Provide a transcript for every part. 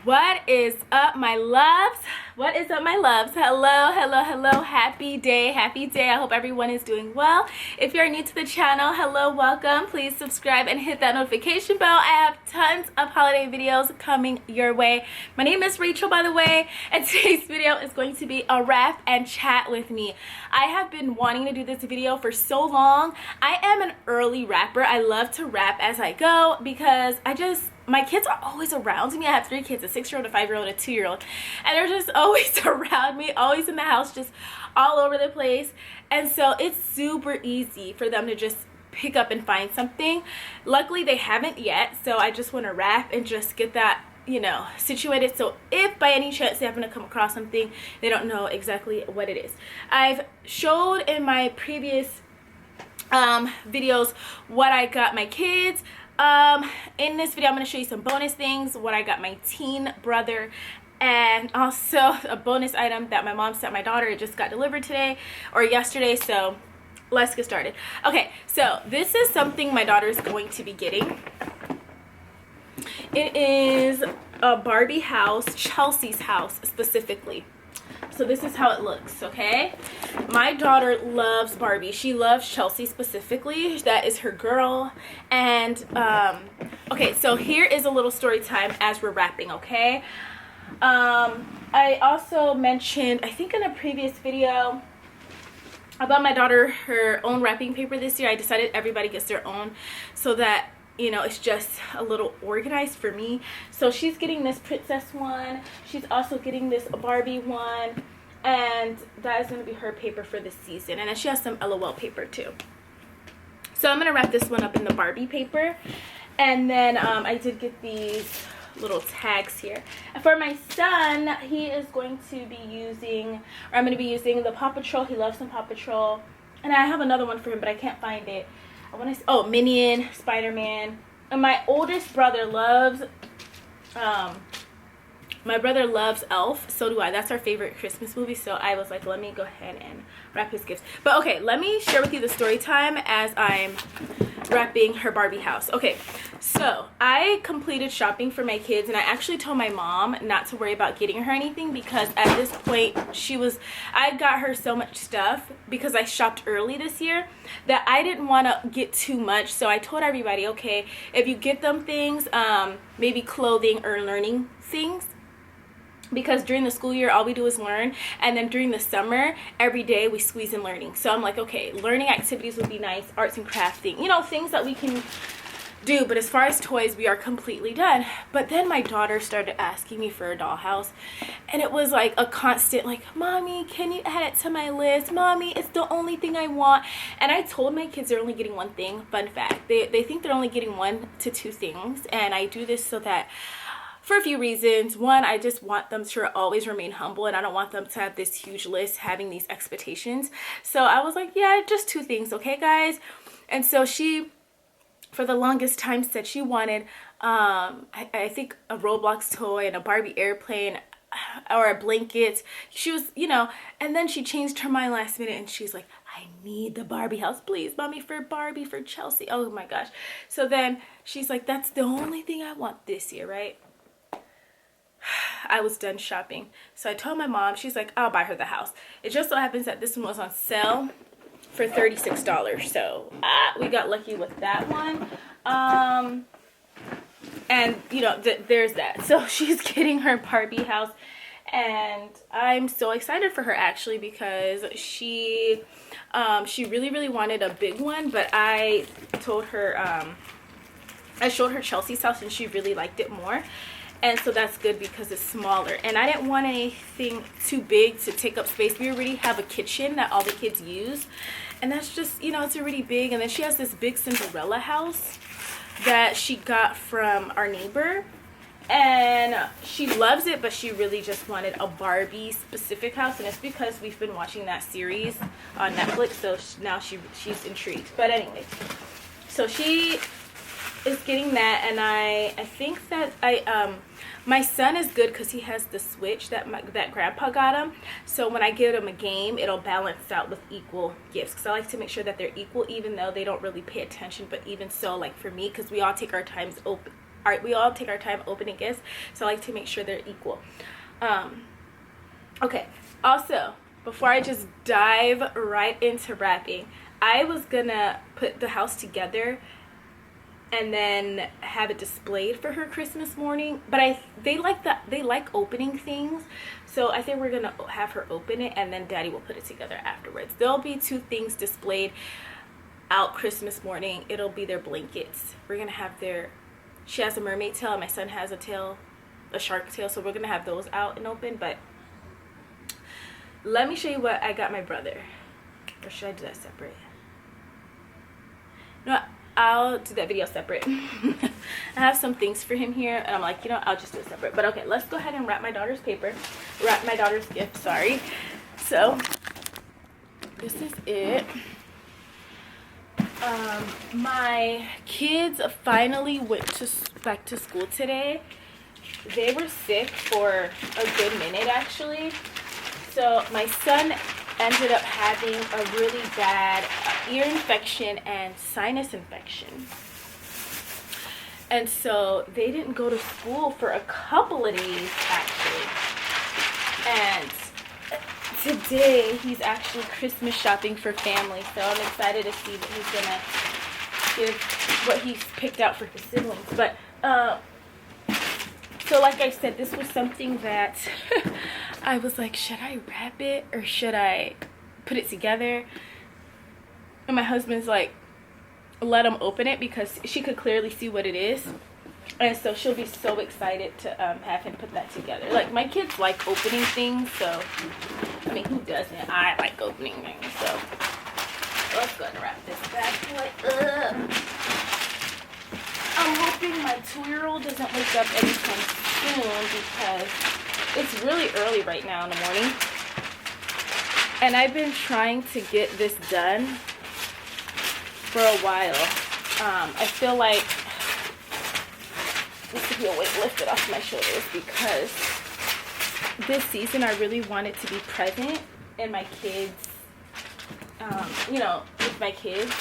What is up, my loves? What is up, my loves? Hello. Happy day. I hope everyone is doing well. If you're new to the channel, hello, welcome. Please subscribe and hit that notification bell. I have tons of holiday videos coming your way. My name is Rachel, by the way, and today's video is going to be a rap and chat with me. I have been wanting to do this video for so long. I am an early rapper. I love to rap as I go because my kids are always around me. I have 3 kids, a 6-year-old, a 5-year-old, and a 2-year-old. And they're just always around me, always in the house, just all over the place. And so it's super easy for them to just pick up and find something. Luckily, they haven't yet. So I just want to rap and just get that, situated. So if by any chance they happen to come across something, they don't know exactly what it is. I've showed in my previous videos what I got my kids. In this video I'm going to show you some bonus things, what I got my teen brother, and also a bonus item that my mom sent my daughter. It just got delivered today or yesterday, so let's get started. Okay, so this is something my daughter is going to be getting. It is a Barbie house, Chelsea's house specifically. So this is how it looks, okay? My daughter loves Barbie. She loves Chelsea specifically. That is her girl. And, okay, so here is a little story time as we're wrapping, okay? I also mentioned, I think in a previous video, about my daughter, her own wrapping paper this year. I decided everybody gets their own so that it's just a little organized for me. So she's getting this princess one. She's also getting this Barbie one. And that is going to be her paper for this season. And then she has some LOL paper too. So I'm going to wrap this one up in the Barbie paper. And then I did get these little tags here. For my son, he is going to be using, or I'm going to be using the Paw Patrol. He loves some Paw Patrol. And I have another one for him, but I can't find it. Minion, Spider-Man. And my oldest brother loves Elf. So do I. That's our favorite Christmas movie. So I was like, let me go ahead and wrap his gifts. But okay, let me share with you the story time as I'm wrapping her Barbie house. Okay, so I completed shopping for my kids, and I actually told my mom not to worry about getting her anything because at this point I got her so much stuff because I shopped early this year that I didn't want to get too much. So I told everybody, okay, if you get them things, maybe clothing or learning things, because during the school year all we do is learn, and then during the summer every day we squeeze in learning. So I'm like, okay, learning activities would be nice, arts and crafting, things that we can do, but as far as toys we are completely done. But then my daughter started asking me for a dollhouse, and it was like a constant like, mommy, can you add it to my list? Mommy, it's the only thing I want. And I told my kids they're only getting one thing. Fun fact, they think they're only getting 1 to 2 things, and I do this so that for a few reasons. One, I just want them to always remain humble, and I don't want them to have this huge list having these expectations. So I was like, yeah, just 2 things, okay, guys? And so she, for the longest time, said she wanted, I think, a Roblox toy and a Barbie airplane or a blanket. She was, and then she changed her mind last minute, and she's like, I need the Barbie house, please, mommy, for Barbie, for Chelsea. Oh my gosh. So then she's like, that's the only thing I want this year, right? I was done shopping. So I told my mom. She's like, I'll buy her the house. It just so happens that this one was on sale for $36. So we got lucky with that one. And there's that. So she's getting her Barbie house, and I'm so excited for her actually because she really wanted a big one, but I told her I showed her Chelsea's house and she really liked it more. And so that's good because it's smaller. And I didn't want anything too big to take up space. We already have a kitchen that all the kids use. And that's just, it's already big. And then she has this big Cinderella house that she got from our neighbor. And she loves it, but she really just wanted a Barbie specific house. And it's because we've been watching that series on Netflix. So now she's intrigued. But anyway, so she is getting that, and I think that my son is good because he has the Switch that grandpa got him. So when I give him a game, it'll balance out with equal gifts, because I like to make sure that they're equal, even though they don't really pay attention. But even so, like for me, because we all take our times we all take our time opening gifts, so I like to make sure they're equal. Okay, also, before I just dive right into wrapping, I was gonna put the house together and then have it displayed for her Christmas morning, but they like opening things, so I think we're gonna have her open it and then Daddy will put it together afterwards. There'll be 2 things displayed out Christmas morning. It'll be their blankets. We're gonna have she has a mermaid tail and my son has a shark tail, so we're gonna have those out and open. But let me show you what I got my brother, or should I do that separate? No, I'll do that video separate. I have some things for him here, and I'm like, you know, I'll just do it separate. But okay, let's go ahead and wrap my daughter's gift, sorry. So, this is it. My kids finally went back to school today. They were sick for a good minute, actually. So, my son ended up having a really bad ear infection and sinus infection, and so they didn't go to school for a couple of days actually. And today he's actually Christmas shopping for family, so I'm excited to see what he's gonna give, what he's picked out for his siblings. But so like I said, this was something that I was like, should I wrap it or should I put it together? And my husband's like, let him open it, because she could clearly see what it is. And so she'll be so excited to have him put that together. Like, my kids like opening things, so, I mean, who doesn't? I like opening things, so let's go ahead and wrap this bad boy up. I'm hoping my 2-year-old doesn't wake up anytime soon, because it's really early right now in the morning. And I've been trying to get this done for a while. I feel like this could be a weight lifted off my shoulders, because this season I really wanted to be present in my kids, you know, with my kids,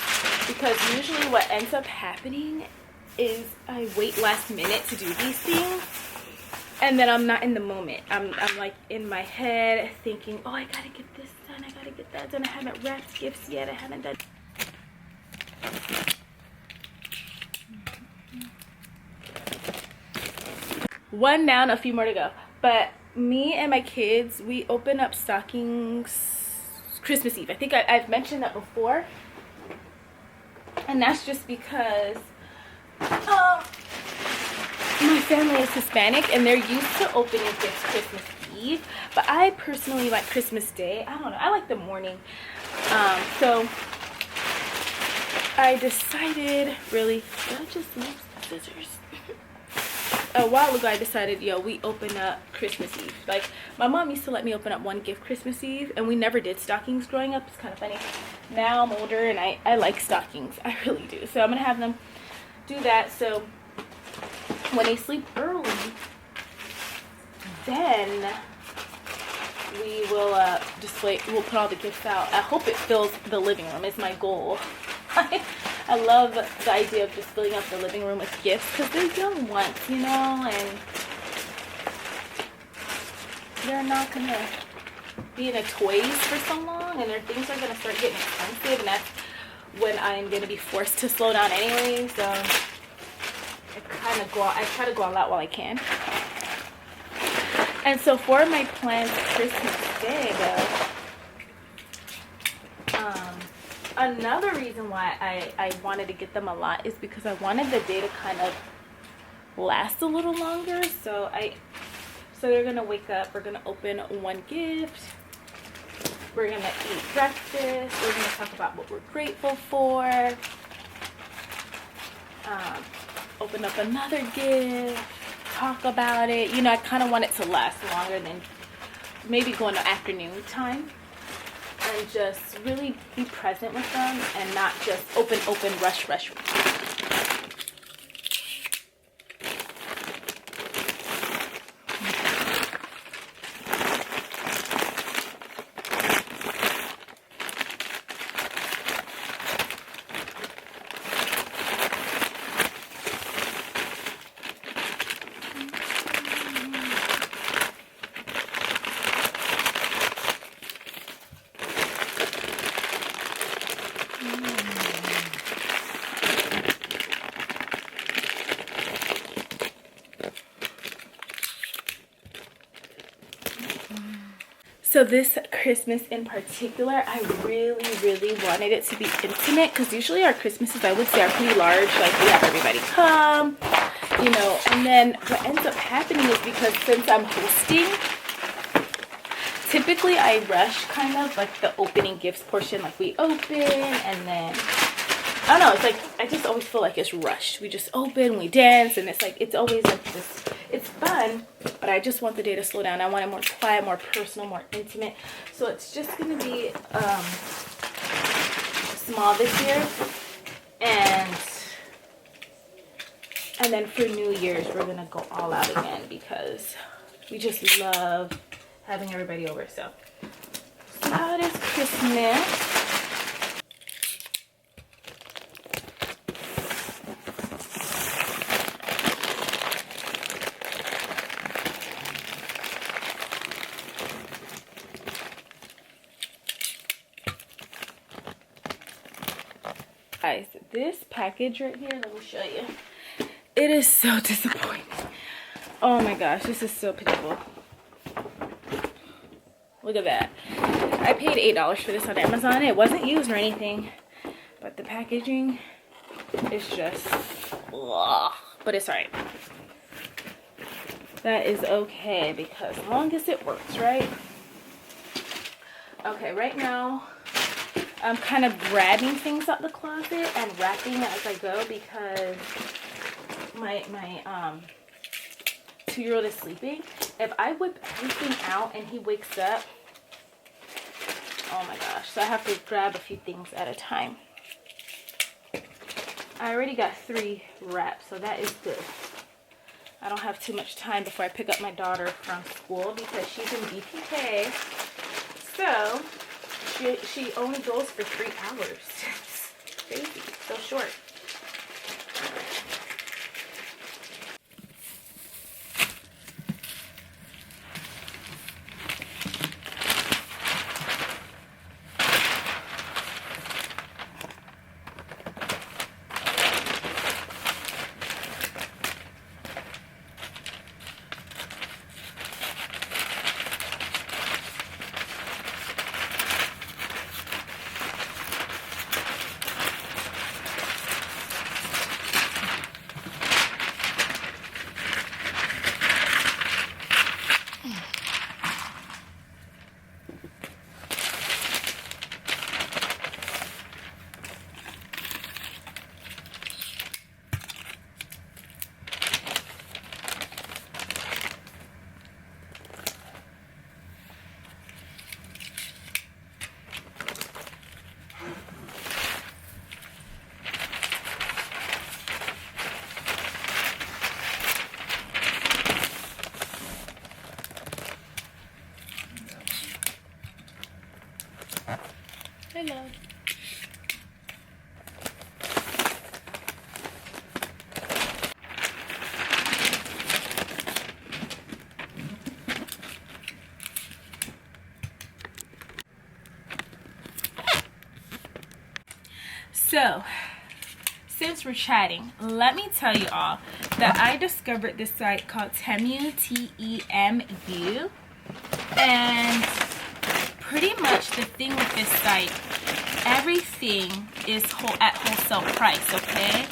because usually what ends up happening is I wait last minute to do these things, and then I'm not in the moment. I'm like in my head thinking, oh, I gotta get this done, I gotta get that done, I haven't wrapped gifts yet, I haven't done. One down, a few more to go. But me and my kids, we open up stockings Christmas Eve. I think I've mentioned that before, and that's just because my family is Hispanic and they're used to opening gifts Christmas Eve, but I personally like Christmas Day. I don't know, I like the morning. So I decided, really, did I just lose the scissors? A while ago I decided, yo, we open up Christmas Eve. Like, my mom used to let me open up one gift Christmas Eve, and we never did stockings growing up. It's kind of funny. Now I'm older and I like stockings. I really do. So I'm gonna have them do that, so when they sleep early, then we will we'll put all the gifts out. I hope it fills the living room is my goal. I love the idea of just filling up the living room with gifts, because they're young ones, you know, and they're not going to be in a toys for so long, and their things are going to start getting expensive, and that's when I'm going to be forced to slow down anyway. So I try to go all out while I can. And so for my plans Christmas Day, though, another reason why I wanted to get them a lot is because I wanted the day to kind of last a little longer. So they're gonna wake up, we're gonna open one gift, we're gonna eat breakfast, we're gonna talk about what we're grateful for, open up another gift, talk about it. You know, I kind of want it to last longer than maybe going to afternoon time, and just really be present with them and not just open, rush. So this Christmas in particular, I really, really wanted it to be intimate, because usually our Christmases, I would say, are pretty large. Like, we have everybody come, you know, and then what ends up happening is, because since I'm hosting, typically I rush kind of like the opening gifts portion. Like, we open and then, I don't know, it's like, I just always feel like it's rushed. We just open, we dance, and it's like, it's always like this, it's fun, but I just want the day to slow down. I want it more quiet, more personal, more intimate. So it's just gonna be small this year, and then for New Year's we're gonna go all out again, because we just love having everybody over. So how it is Christmas. Guys, this package right here, let me show you. It is so disappointing. Oh my gosh, this is so pitiful. Look at that. I paid $8 for this on Amazon. It wasn't used or anything, but the packaging is just, ugh. But it's alright. That is okay, because as long as it works, right? Okay, right now I'm kind of grabbing things out the closet and wrapping as I go, because my 2-year-old is sleeping. If I whip everything out and he wakes up, oh my gosh. So I have to grab a few things at a time. I already got 3 wraps, so that is good. I don't have too much time before I pick up my daughter from school, because she's in BPK. So she only goes for 3 hours. It's crazy, so short. Hello. So, since we're chatting, let me tell you all that I discovered this site called Temu, T-E-M-U, and pretty much the thing with this site, everything is at wholesale price, okay?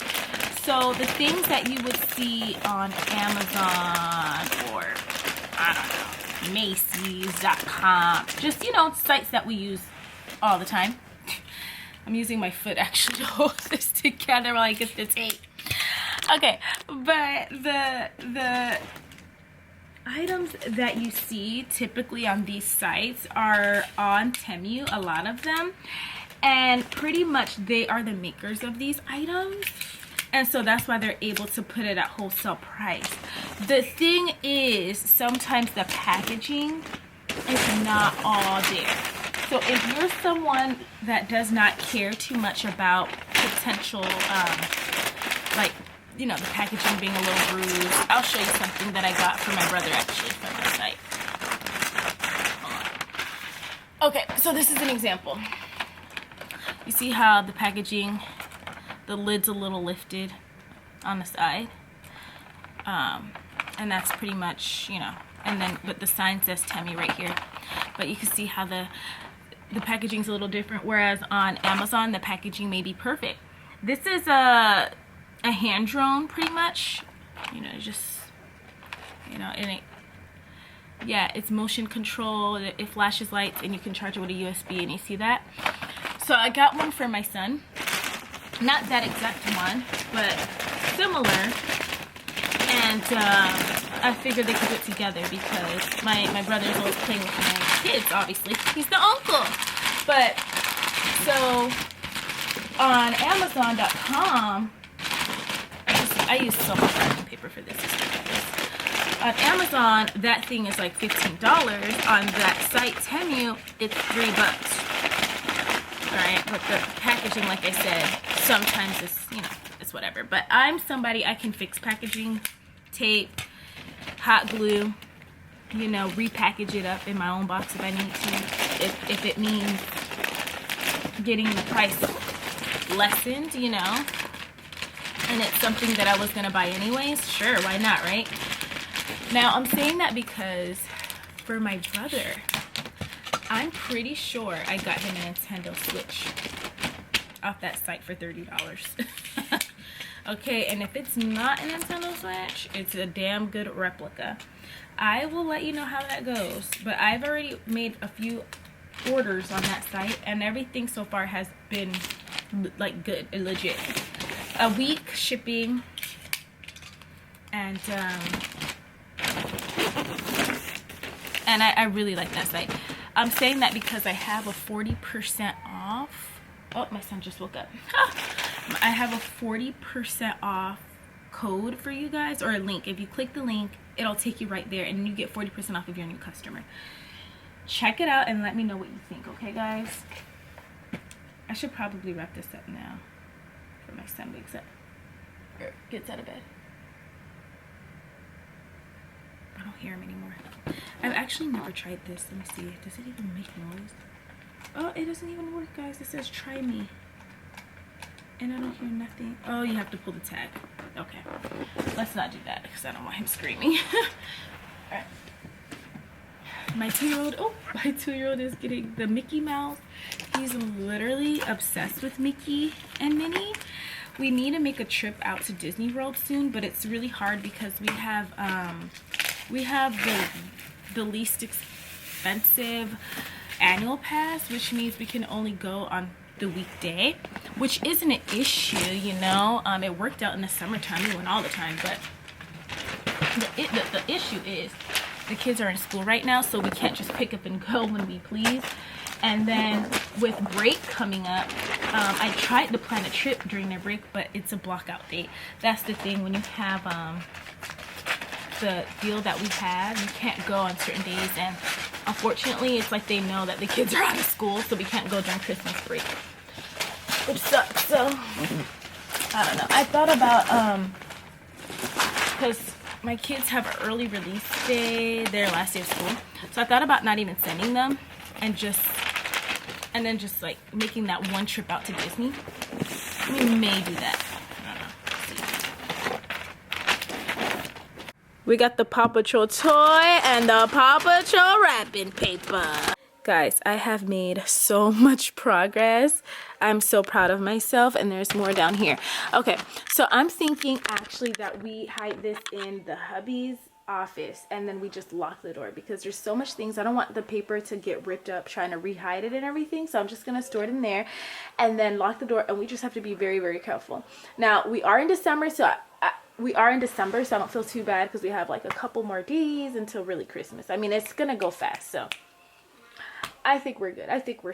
So the things that you would see on Amazon or, I don't know, Macy's.com, just, you know, sites that we use all the time. I'm using my foot actually to hold this together while I get the tape. Okay, but the items that you see typically on these sites are on Temu, a lot of them, and pretty much they are the makers of these items, and so that's why they're able to put it at wholesale price. The thing is, sometimes the packaging is not all there. So if you're someone that does not care too much about potential, like, you know, the packaging being a little bruised, I'll show you something that I got for my brother actually from the site. Okay, so this is an example. You see how the packaging, the lid's a little lifted on the side? And that's pretty much, you know, and then but the sign says Temu right here. But you can see how the packaging's a little different, whereas on Amazon the packaging may be perfect. This is a hand drone pretty much, you know, just, you know, yeah, it's motion control, it flashes lights, and you can charge it with a USB, and you see that. So I got one for my son, not that exact one, but similar, and I figured they could do it together because my brother's always playing with my kids, obviously. He's the uncle. But, so, on Amazon.com, I use so much wrapping paper for this. On Amazon, that thing is like $15. On that site, Temu, it's $3. Alright, but the packaging, like I said, sometimes it's, you know, it's whatever. But I'm somebody, I can fix packaging, tape, hot glue, you know, repackage it up in my own box if I need to. If it means getting the price lessened, you know, and it's something that I was going to buy anyways, sure, why not, right? Now, I'm saying that because for my brother, I'm pretty sure I got him a Nintendo Switch off that site for $30. Okay, and if it's not a Nintendo Switch, it's a damn good replica. I will let you know how that goes, but I've already made a few orders on that site, and everything so far has been like good and legit. A week shipping, and I really like that site. I'm saying that because I have a 40% off. Oh, my son just woke up. I have a 40% off code for you guys, or a link. If you click the link, it'll take you right there, and you get 40% off if you're a new customer. Check it out and let me know what you think, okay, guys? I should probably wrap this up now for my son wakes up or gets out of bed. I don't hear him anymore. I've actually never tried this. Let me see. Does it even make noise? Oh, it doesn't even work, guys. It says try me. And I don't hear nothing. Oh, you have to pull the tag. Okay. Let's not do that because I don't want him screaming. Alright. My 2-year-old is getting the Mickey Mouse. He's literally obsessed with Mickey and Minnie. We need to make a trip out to Disney World soon, but it's really hard because we have the least expensive annual pass, which means we can only go on the weekday, which isn't an issue, you know. It worked out in the summertime. We went all the time, but the issue is the kids are in school right now, so we can't just pick up and go when we please. And then with break coming up, I tried to plan a trip during their break, but it's a block out date. That's the thing, when you have the deal that we have, you can't go on certain days, and unfortunately it's like they know that the kids are out of school, so we can't go during Christmas break, which sucks. So I don't know, I thought about because my kids have an early release day, their last day of school, so I thought about not even sending them and then just like making that one trip out to Disney. We may do that. I don't know. We got the Paw Patrol toy and the Paw Patrol wrapping paper. Guys, I have made so much progress. I'm so proud of myself, and there's more down here. Okay, so I'm thinking actually that we hide this in the hubby's office, and then we just lock the door because there's so much things. I don't want the paper to get ripped up trying to rehide it and everything, so I'm just gonna store it in there and then lock the door, and we just have to be very, very careful. Now, we are in December, so I don't feel too bad because we have like a couple more days until really Christmas. I mean, it's gonna go fast, so I think we're good. I think we're